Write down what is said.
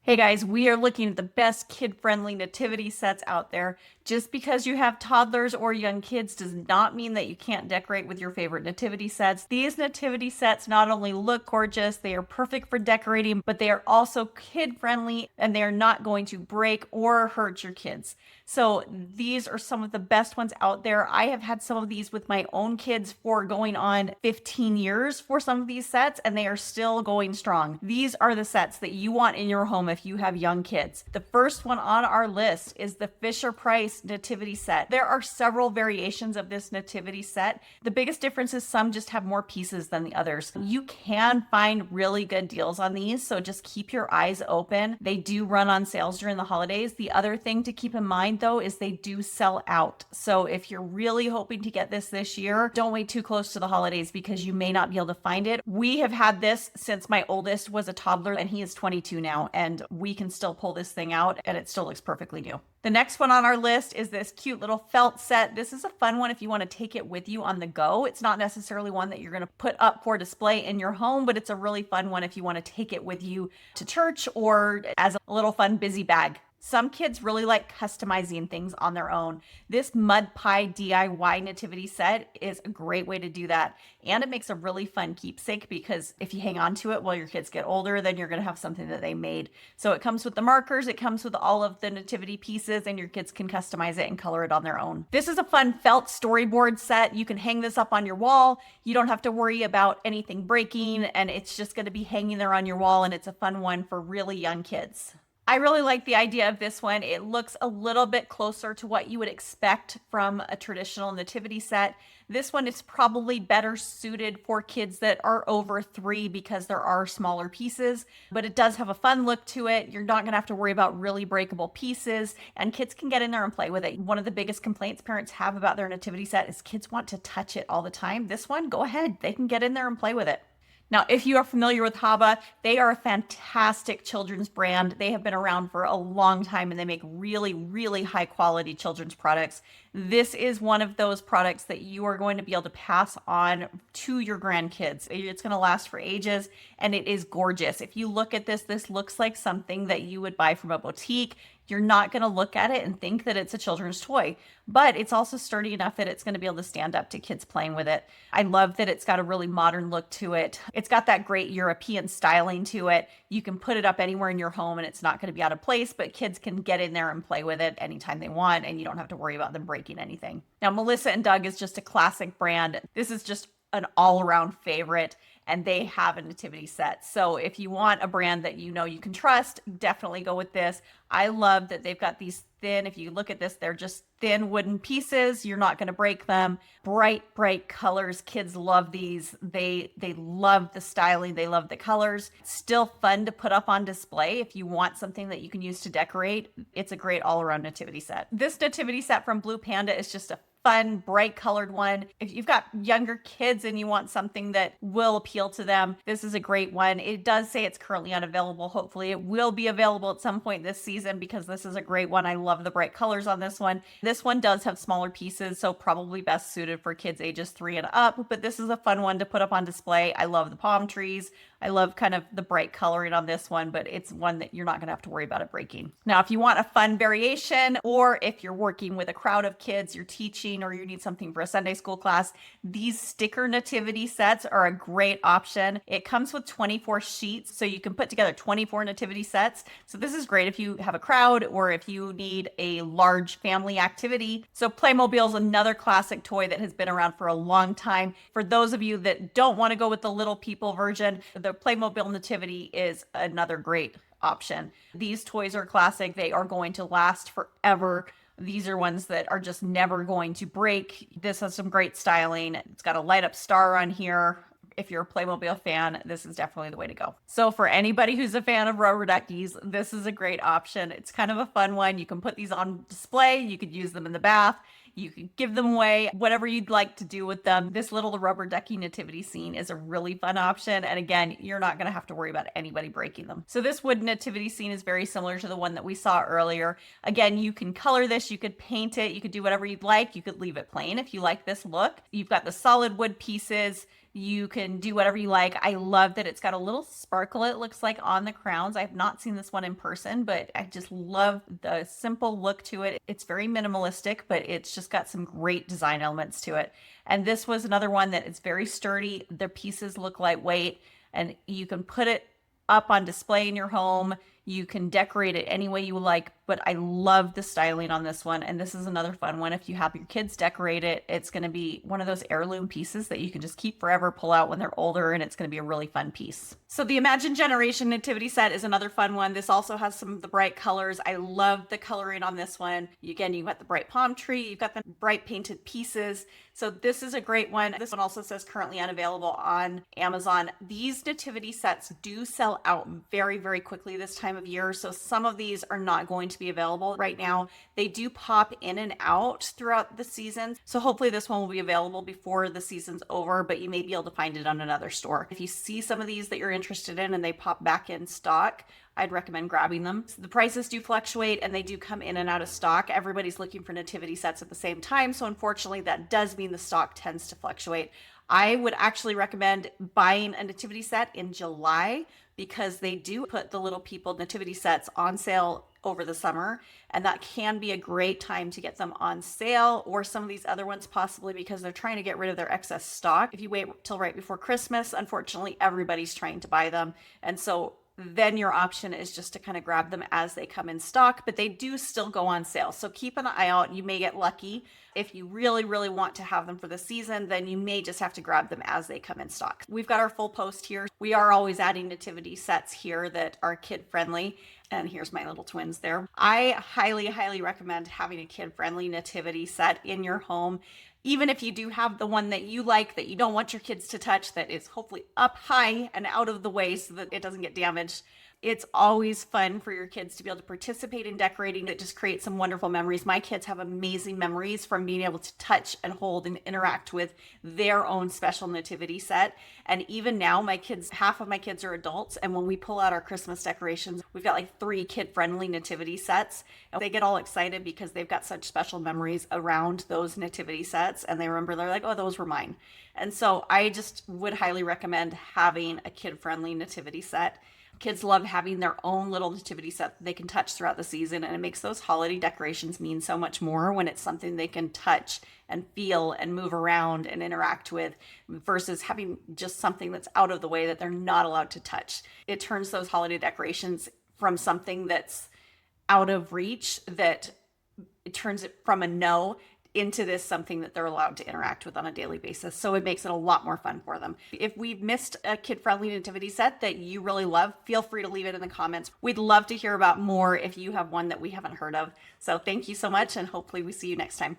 Hey guys, we are looking at the best kid-friendly nativity sets out there. Just because you have toddlers or young kids does not mean that you can't decorate with your favorite nativity sets. These nativity sets not only look gorgeous, they are perfect for decorating, but they are also kid-friendly and they are not going to break or hurt your kids. So these are some of the best ones out there. I have had some of these with my own kids for going on 15 years for some of these sets, and they are still going strong. These are the sets that you want in your home if you have young kids. The first one on our list is the Fisher-Price nativity set. There are several variations of this nativity set. The biggest difference is some just have more pieces than the others. You can find really good deals on these, so just keep your eyes open. They do run on sales during the holidays. The other thing to keep in mind though is they do sell out. So if you're really hoping to get this year, don't wait too close to the holidays because you may not be able to find it. We have had this since my oldest was a toddler and he is 22 now, and we can still pull this thing out and it still looks perfectly new. The next one on our list is this cute little felt set. This is a fun one if you want to take it with you on the go. It's not necessarily one that you're going to put up for display in your home, but it's a really fun one if you want to take it with you to church or as a little fun busy bag. Some kids really like customizing things on their own. This mud pie DIY nativity set is a great way to do that. And it makes a really fun keepsake because if you hang on to it while your kids get older, then you're going to have something that they made. So it comes with the markers, it comes with all of the nativity pieces, and your kids can customize it and color it on their own. This is a fun felt storyboard set. You can hang this up on your wall. You don't have to worry about anything breaking, and it's just going to be hanging there on your wall, and it's a fun one for really young kids. I really like the idea of this one. It looks a little bit closer to what you would expect from a traditional nativity set. This one is probably better suited for kids that are over 3 because there are smaller pieces, but it does have a fun look to it. You're not going to have to worry about really breakable pieces, and kids can get in there and play with it. One of the biggest complaints parents have about their nativity set is kids want to touch it all the time. This one, go ahead. They can get in there and play with it. Now, if you are familiar with Haba, they are a fantastic children's brand. They have been around for a long time and they make really, really high quality children's products. This is one of those products that you are going to be able to pass on to your grandkids. It's going to last for ages and it is gorgeous. If you look at this, this looks like something that you would buy from a boutique. You're not going to look at it and think that it's a children's toy, but it's also sturdy enough that it's going to be able to stand up to kids playing with it. I love that it's got a really modern look to it. It's got that great European styling to it. You can put it up anywhere in your home and it's not going to be out of place, but kids can get in there and play with it anytime they want, and you don't have to worry about them breaking anything. Now, Melissa and Doug is just a classic brand. This is just an all-around favorite, and they have a nativity set. So if you want a brand that you know you can trust, definitely go with this. I love that they've got these thin, if you look at this, they're just thin wooden pieces. You're not going to break them. Bright, bright colors. Kids love these. They love the styling. They love the colors. Still fun to put up on display. If you want something that you can use to decorate, it's a great all-around nativity set. This nativity set from Blue Panda is just a fun, bright colored one. If you've got younger kids and you want something that will appeal to them, this is a great one. It does say it's currently unavailable. Hopefully it will be available at some point this season because this is a great one. I love the bright colors on this one. This one does have smaller pieces, so probably best suited for kids ages 3 and up, but this is a fun one to put up on display. I love the palm trees. I love kind of the bright coloring on this one, but it's one that you're not going to have to worry about it breaking. Now, if you want a fun variation, or if you're working with a crowd of kids, you're teaching, or you need something for a Sunday school class, these sticker nativity sets are a great option. It comes with 24 sheets, so you can put together 24 nativity sets. So this is great if you have a crowd or if you need a large family activity. So Playmobil is another classic toy that has been around for a long time. For those of you that don't want to go with the little people version, the Playmobil Nativity is another great option. These toys are classic. They are going to last forever. These are ones that are just never going to break. This has some great styling. It's got a light up star on here. If you're a Playmobil fan, this is definitely the way to go. So for anybody who's a fan of rubber duckies, this is a great option. It's kind of a fun one. You can put these on display. You could use them in the bath. You can give them away, whatever you'd like to do with them. This little rubber ducky nativity scene is a really fun option. And again, you're not going to have to worry about anybody breaking them. So this wood nativity scene is very similar to the one that we saw earlier. Again, you can color this, you could paint it, you could do whatever you'd like. You could leave it plain if you like this look. You've got the solid wood pieces. You can do whatever you like. I love that it's got a little sparkle, it looks like, on the crowns. I have not seen this one in person, but I just love the simple look to it. It's very minimalistic, but it's just got some great design elements to it. And this was another one that is very sturdy. The pieces look lightweight, and you can put it up on display in your home. You can decorate it any way you like, but I love the styling on this one. And this is another fun one. If you have your kids decorate it, it's going to be one of those heirloom pieces that you can just keep forever, pull out when they're older, and it's going to be a really fun piece. So the Imagine Generation Nativity set is another fun one. This also has some of the bright colors. I love the coloring on this one. Again, you've got the bright palm tree, you've got the bright painted pieces. So this is a great one. This one also says currently unavailable on Amazon. These nativity sets do sell out very, very quickly this time of year. So some of these are not going to be available right now. They do pop in and out throughout the season. So hopefully this one will be available before the season's over, but you may be able to find it on another store. If you see some of these that you're interested in and they pop back in stock, I'd recommend grabbing them. So the prices do fluctuate and they do come in and out of stock. Everybody's looking for nativity sets at the same time. So unfortunately, that does mean the stock tends to fluctuate. I would actually recommend buying a nativity set in July because they do put the Little People nativity sets on sale over the summer, and that can be a great time to get them on sale, or some of these other ones possibly because they're trying to get rid of their excess stock. If you wait till right before Christmas, unfortunately everybody's trying to buy them, and so then your option is just to kind of grab them as they come in stock, but they do still go on sale. So keep an eye out. You may get lucky. If you really, really want to have them for the season, then you may just have to grab them as they come in stock. We've got our full post here. We are always adding nativity sets here that are kid friendly. And here's my little twins there. I highly, highly recommend having a kid friendly nativity set in your home. Even if you do have the one that you like, that you don't want your kids to touch, that is hopefully up high and out of the way so that it doesn't get damaged. It's always fun for your kids to be able to participate in decorating. It just creates some wonderful memories. My kids have amazing memories from being able to touch and hold and interact with their own special nativity set. And even now, half of my kids are adults. And when we pull out our Christmas decorations, we've got like 3 kid-friendly nativity sets. And they get all excited because they've got such special memories around those nativity sets. And they remember, they're like, oh, those were mine. And so I just would highly recommend having a kid-friendly nativity set. Kids love having their own little nativity set that they can touch throughout the season, and it makes those holiday decorations mean so much more when it's something they can touch and feel and move around and interact with versus having just something that's out of the way that they're not allowed to touch. It turns those holiday decorations from something that's out of reach, that it turns it from a no into this something that they're allowed to interact with on a daily basis. So it makes it a lot more fun for them. If we've missed a kid-friendly nativity set that you really love, feel free to leave it in the comments. We'd love to hear about more if you have one that we haven't heard of. So thank you so much, and hopefully we see you next time.